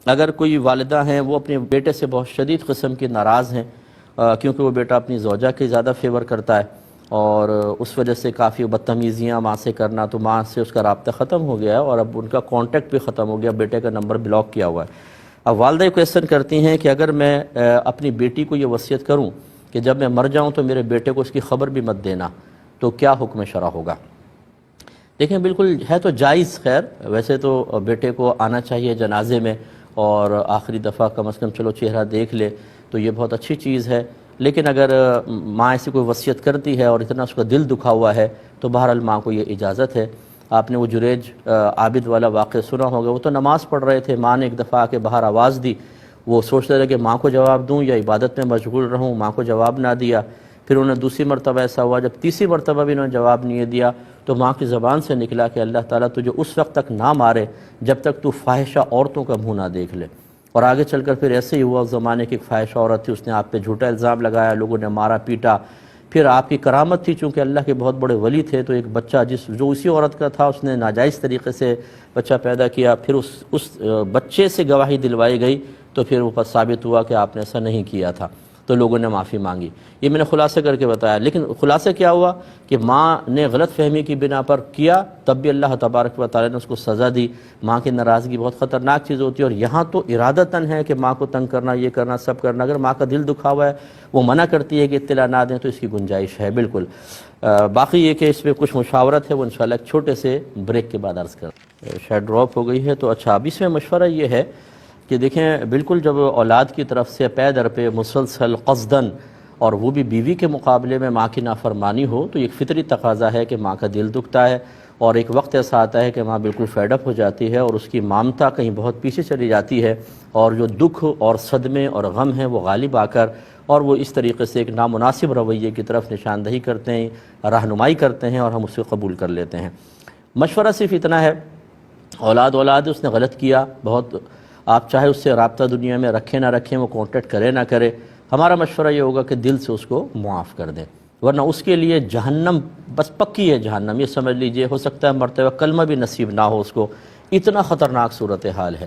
اگر کوئی والدہ ہیں وہ اپنے بیٹے سے بہت شدید قسم کی ناراض ہیں کیونکہ وہ بیٹا اپنی زوجہ کے زیادہ فیور کرتا ہے اور اس وجہ سے کافی بدتمیزیاں ماں سے کرنا، تو ماں سے اس کا رابطہ ختم ہو گیا ہے اور اب ان کا کانٹیکٹ بھی ختم ہو گیا، بیٹے کا نمبر بلاک کیا ہوا ہے۔ اب والدہ یہ کویسچن کرتی ہیں کہ اگر میں اپنی بیٹی کو یہ وصیت کروں کہ جب میں مر جاؤں تو میرے بیٹے کو اس کی خبر بھی مت دینا، تو کیا حکم شرع ہوگا؟ دیکھیں بالکل ہے تو جائز، خیر ویسے تو بیٹے کو آنا چاہیے جنازے میں اور آخری دفعہ کم از کم چلو چہرہ دیکھ لے تو یہ بہت اچھی چیز ہے، لیکن اگر ماں ایسی کوئی وصیت کرتی ہے اور اتنا اس کا دل دکھا ہوا ہے تو بہرحال ماں کو یہ اجازت ہے۔ آپ نے وہ جریج عابد والا واقعہ سنا ہوگا، وہ تو نماز پڑھ رہے تھے، ماں نے ایک دفعہ آ کے باہر آواز دی، وہ سوچتے رہے کہ ماں کو جواب دوں یا عبادت میں مشغول رہوں، ماں کو جواب نہ دیا۔ پھر انہوں نے دوسری مرتبہ ایسا ہوا، جب تیسری مرتبہ بھی انہوں نے جواب نہیں دیا تو ماں کی زبان سے نکلا کہ اللہ تعالیٰ تجھے اس وقت تک نہ مارے جب تک تو فاحشہ عورتوں کا منہ نہ دیکھ لے۔ اور آگے چل کر پھر ایسے ہی ہوا، اس زمانے کی ایک فاحشہ عورت تھی، اس نے آپ پہ جھوٹا الزام لگایا، لوگوں نے مارا پیٹا۔ پھر آپ کی کرامت تھی، چونکہ اللہ کے بہت بڑے ولی تھے، تو ایک بچہ جو اسی عورت کا تھا اس نے ناجائز طریقے سے بچہ پیدا کیا، پھر اس بچے سے گواہی دلوائی گئی تو پھر وہ ثابت ہوا کہ آپ نے ایسا نہیں کیا تھا، تو لوگوں نے معافی مانگی۔ یہ میں نے خلاصہ کر کے بتایا، لیکن خلاصہ کیا ہوا کہ ماں نے غلط فہمی کی بنا پر کیا، تب بھی اللہ تبارک و تعالیٰ نے اس کو سزا دی۔ ماں کی ناراضگی بہت خطرناک چیز ہوتی ہے، اور یہاں تو ارادتاً ہے کہ ماں کو تنگ کرنا، یہ کرنا، سب کرنا۔ اگر ماں کا دل دکھا ہوا ہے، وہ منع کرتی ہے کہ اطلاع نہ دیں، تو اس کی گنجائش ہے بالکل۔ باقی یہ کہ اس میں کچھ مشاورت ہے، وہ انشاءاللہ ایک چھوٹے سے بریک کے بعد عرض کریں۔ شاید ڈراپ ہو گئی ہے تو اچھا، اب اس میں مشورہ یہ ہے کہ دیکھیں بالکل جب اولاد کی طرف سے پے در پہ مسلسل قصداً اور وہ بھی بیوی کے مقابلے میں ماں کی نافرمانی ہو، تو ایک فطری تقاضا ہے کہ ماں کا دل دکھتا ہے، اور ایک وقت ایسا آتا ہے کہ ماں بالکل فیڈ اپ ہو جاتی ہے اور اس کی مامتا کہیں بہت پیچھے چلی جاتی ہے، اور جو دکھ اور صدمے اور غم ہیں وہ غالب آ کر اور وہ اس طریقے سے ایک نامناسب رویے کی طرف نشاندہی کرتے ہیں، رہنمائی کرتے ہیں، اور ہم اسے قبول کر لیتے ہیں۔ مشورہ صرف اتنا ہے، اولاد اس نے غلط کیا، بہت آپ چاہے اس سے رابطہ دنیا میں رکھیں نہ رکھیں، وہ کانٹیکٹ کرے نہ کرے، ہمارا مشورہ یہ ہوگا کہ دل سے اس کو معاف کر دیں، ورنہ اس کے لیے جہنم بس پکی ہے، جہنم یہ سمجھ لیجئے، ہو سکتا ہے مرتے وقت کلمہ بھی نصیب نہ ہو اس کو، اتنا خطرناک صورتحال ہے۔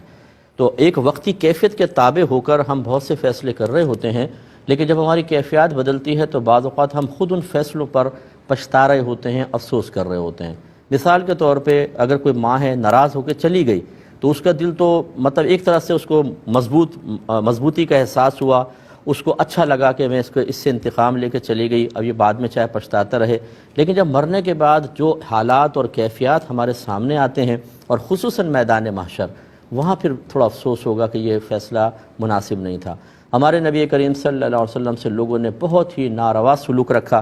تو ایک وقتی کیفیت کے تابع ہو کر ہم بہت سے فیصلے کر رہے ہوتے ہیں، لیکن جب ہماری کیفیات بدلتی ہے تو بعض اوقات ہم خود ان فیصلوں پر پچھتا رہے ہوتے ہیں، افسوس کر رہے ہوتے ہیں۔ مثال کے طور پہ اگر کوئی ماں ہے ناراض ہو کے چلی گئی تو اس کا دل تو مطلب ایک طرح سے اس کو مضبوطی کا احساس ہوا، اس کو اچھا لگا کہ میں اس سے انتقام لے کے چلی گئی، اب یہ بعد میں چاہے پچھتاتا رہے، لیکن جب مرنے کے بعد جو حالات اور کیفیات ہمارے سامنے آتے ہیں، اور خصوصاً میدان محشر، وہاں پھر تھوڑا افسوس ہوگا کہ یہ فیصلہ مناسب نہیں تھا۔ ہمارے نبی کریم صلی اللہ علیہ وسلم سے لوگوں نے بہت ہی ناروا سلوک رکھا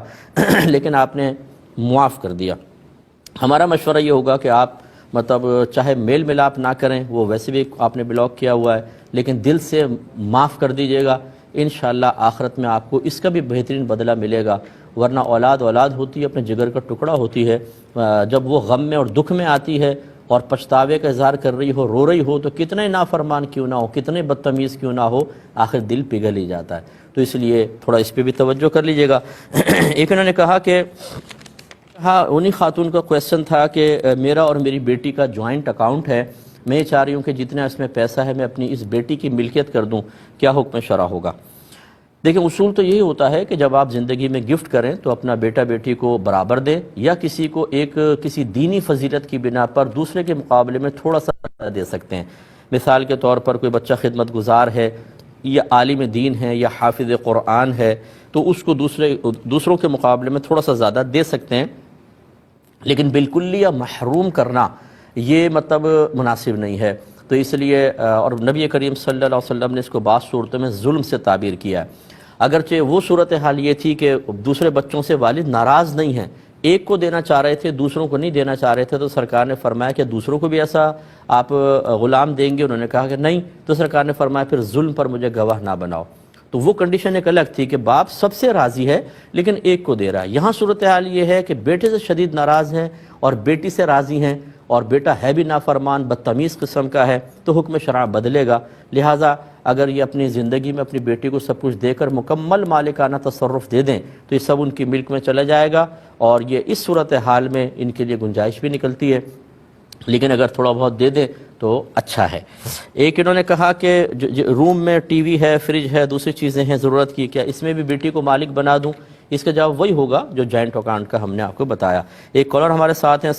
لیکن آپ نے معاف کر دیا۔ ہمارا مشورہ یہ ہوگا کہ آپ مطلب چاہے میل ملاپ نہ کریں، وہ ویسے بھی آپ نے بلاک کیا ہوا ہے، لیکن دل سے معاف کر دیجیے گا، انشاءاللہ آخرت میں آپ کو اس کا بھی بہترین بدلہ ملے گا۔ ورنہ اولاد ہوتی ہے، اپنے جگر کا ٹکڑا ہوتی ہے، جب وہ غم میں اور دکھ میں آتی ہے اور پچھتاوے کا اظہار کر رہی ہو، رو رہی ہو، تو کتنے نافرمان کیوں نہ ہو، کتنے بدتمیز کیوں نہ ہو، آخر دل پگھل ہی جاتا ہے۔ تو اس لیے تھوڑا اس پہ بھی توجہ کر لیجیے گا۔ ایک انہوں نے کہا کہ ہاں انہی خاتون کا کویسچن تھا کہ میرا اور میری بیٹی کا جوائنٹ اکاؤنٹ ہے، میں یہ چاہ رہی ہوں کہ جتنا اس میں پیسہ ہے میں اپنی اس بیٹی کی ملکیت کر دوں، کیا حکم شرع ہوگا؟ دیکھیں اصول تو یہی ہوتا ہے کہ جب آپ زندگی میں گفٹ کریں تو اپنا بیٹا بیٹی کو برابر دیں، یا کسی کو کسی دینی فضیلت کی بنا پر دوسرے کے مقابلے میں تھوڑا سا دے سکتے ہیں۔ مثال کے طور پر کوئی بچہ خدمت گزار ہے یا عالم دین ہے یا حافظ قرآن ہے تو اس کو دوسروں کے مقابلے میں تھوڑا سا زیادہ دے سکتے ہیں، لیکن بالکلیہ محروم کرنا یہ مطلب مناسب نہیں ہے۔ تو اس لیے اور نبی کریم صلی اللہ علیہ وسلم نے اس کو بعض صورتوں میں ظلم سے تعبیر کیا ہے۔ اگرچہ وہ صورتحال یہ تھی کہ دوسرے بچوں سے والد ناراض نہیں ہیں، ایک کو دینا چاہ رہے تھے دوسروں کو نہیں دینا چاہ رہے تھے، تو سرکار نے فرمایا کہ دوسروں کو بھی ایسا آپ غلام دیں گے؟ انہوں نے کہا کہ نہیں، تو سرکار نے فرمایا پھر ظلم پر مجھے گواہ نہ بناؤ۔ تو وہ کنڈیشن ایک الگ تھی کہ باپ سب سے راضی ہے لیکن ایک کو دے رہا ہے۔ یہاں صورتحال یہ ہے کہ بیٹے سے شدید ناراض ہیں اور بیٹی سے راضی ہیں، اور بیٹا ہے بھی نافرمان بدتمیز قسم کا ہے، تو حکم شرع بدلے گا۔ لہٰذا اگر یہ اپنی زندگی میں اپنی بیٹی کو سب کچھ دے کر مکمل مالکانہ تصرف دے دیں تو یہ سب ان کی ملک میں چلا جائے گا، اور یہ اس صورتحال میں ان کے لیے گنجائش بھی نکلتی ہے۔ لیکن اگر تھوڑا بہت دے دیں تو اچھا ہے۔ ایک انہوں نے کہا کہ روم میں ٹی وی ہے، فریج ہے، دوسری چیزیں ہیں ضرورت کی، کیا اس میں بھی بیٹی کو مالک بنا دوں؟ اس کا جواب وہی ہوگا جو جوائنٹ اکاؤنٹ کا ہم نے آپ کو بتایا۔ ایک کالر ہمارے ساتھ ہیں۔